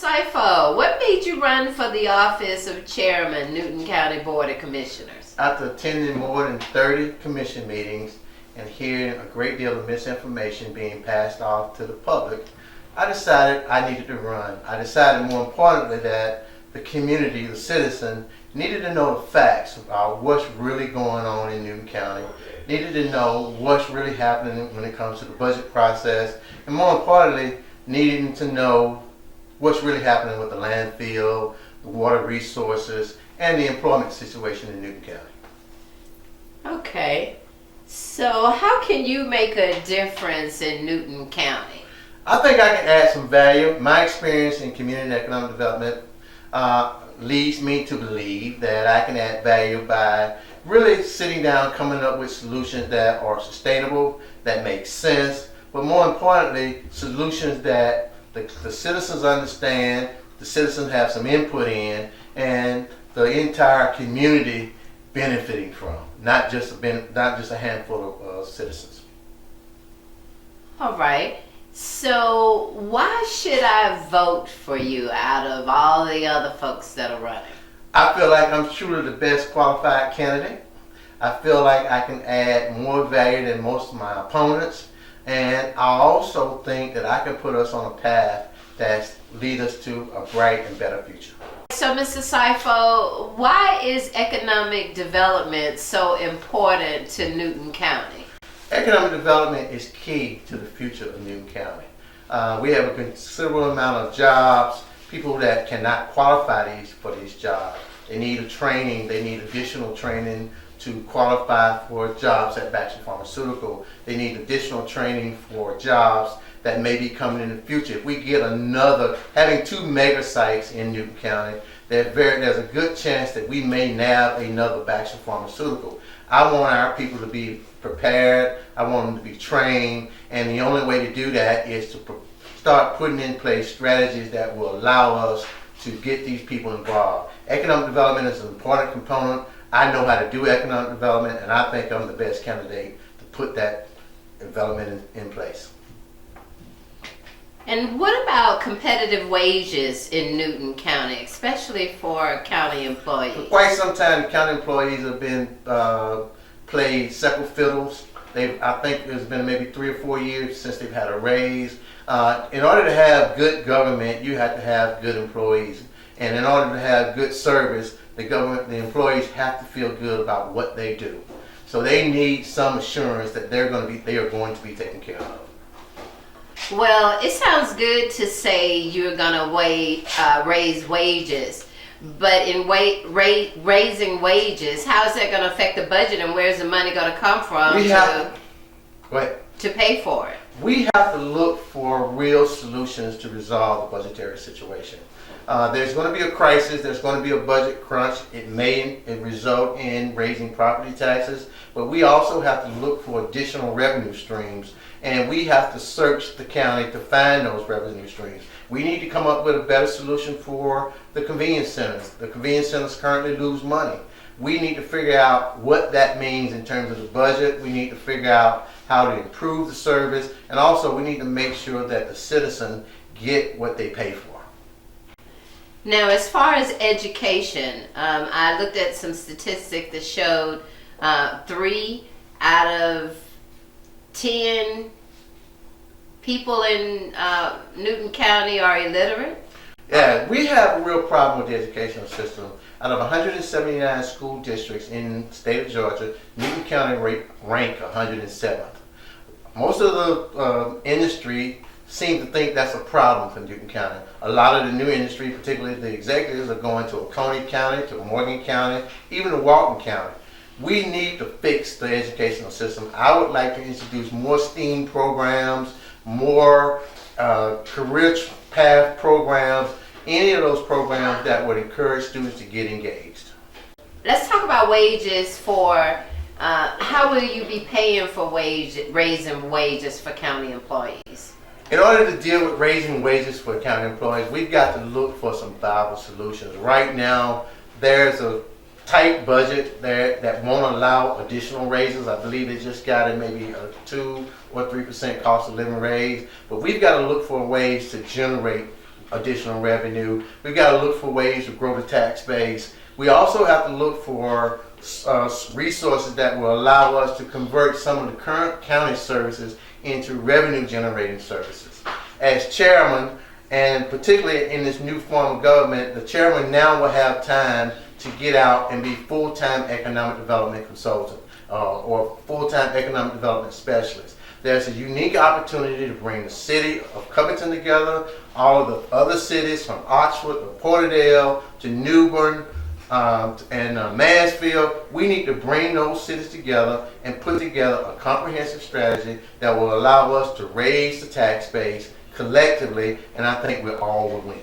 Seifo, what made you run for the office of Chairman, Newton County Board of Commissioners? After attending more than 30 commission meetings and hearing a great deal of misinformation being passed off to the public, I decided I needed to run. I decided, more importantly, that the community, the citizen, needed to know the facts about what's really going on in Newton County, needed to know what's really happening when it comes to the budget process, and more importantly, needing to know what's really happening with the landfill, the water resources, and the employment situation in Newton County. Okay, so how can you make a difference in Newton County? I think I can add some value. My experience in community and economic development leads me to believe that I can add value by really sitting down, coming up with solutions that are sustainable, that make sense, but more importantly, solutions that the citizens understand, the citizens have some input in, and the entire community benefiting from, not just a handful of citizens. All right. So why should I vote for you out of all the other folks that are running? I feel like I'm truly the best qualified candidate. I feel like I can add more value than most of my opponents. And I also think that I can put us on a path that leads us to a bright and better future. So Mr. Seifo, why is economic development so important to Newton County? Economic development is key to the future of Newton County. We have a considerable amount of jobs, people that cannot qualify for these jobs. They need a training, they need additional training to qualify for jobs at Baxter Pharmaceutical. They need additional training for jobs that may be coming in the future. If we get having 2 mega sites in Newton County, there's a good chance that we may nab another Baxter Pharmaceutical. I want our people to be prepared, I want them to be trained, and the only way to do that is to start putting in place strategies that will allow us to get these people involved. Economic development is an important component. I know how to do economic development, and I think I'm the best candidate to put that development in place. And what about competitive wages in Newton County, especially for county employees? For quite some time, county employees have been played several fiddles. I think there's been maybe 3 or 4 years since they've had a raise. In order to have good government, you have to have good employees. And in order to have good service, the employees have to feel good about what they do. So they need some assurance that they are going to be taken care of. Well, it sounds good to say you're going to raise wages, but in raising wages, how is that going to affect the budget, and where's the money going to come from to pay for it? We have to look for real solutions to resolve the budgetary situation. There's going to be a crisis, there's going to be a budget crunch. It may result in raising property taxes, but we also have to look for additional revenue streams, and we have to search the county to find those revenue streams. We need to come up with a better solution for the convenience centers. The convenience centers currently lose money. We need to figure out what that means in terms of the budget. We need to figure out how to improve the service, and also we need to make sure that the citizen get what they pay for. Now, as far as education, I looked at some statistics that showed 3 out of 10 people in Newton County are illiterate. Yeah, we have a real problem with the educational system. Out of 179 school districts in the state of Georgia, Newton County rank 107th. Most of the industry seem to think that's a problem for Newton County. A lot of the new industry, particularly the executives, are going to Oconee County, to Morgan County, even to Walton County. We need to fix the educational system. I would like to introduce more STEAM programs, more career path programs, any of those programs that would encourage students to get engaged. Let's talk about wages for, how will you be paying for raising wages for county employees? In order to deal with raising wages for county employees, we've got to look for some viable solutions. Right now, there's a tight budget there that won't allow additional raises. I believe they just got maybe a 2 or 3% cost of living raise. But we've got to look for ways to generate additional revenue. We've got to look for ways to grow the tax base. We also have to look for resources that will allow us to convert some of the current county services into revenue generating services. As chairman, and particularly in this new form of government, the chairman now will have time to get out and be full-time economic development consultant or full-time economic development specialist. There's a unique opportunity to bring the city of Covington together, all of the other cities from Oxford to Porterdale to Newbern and Mansfield. We need to bring those cities together and put together a comprehensive strategy that will allow us to raise the tax base collectively, and I think we all will win.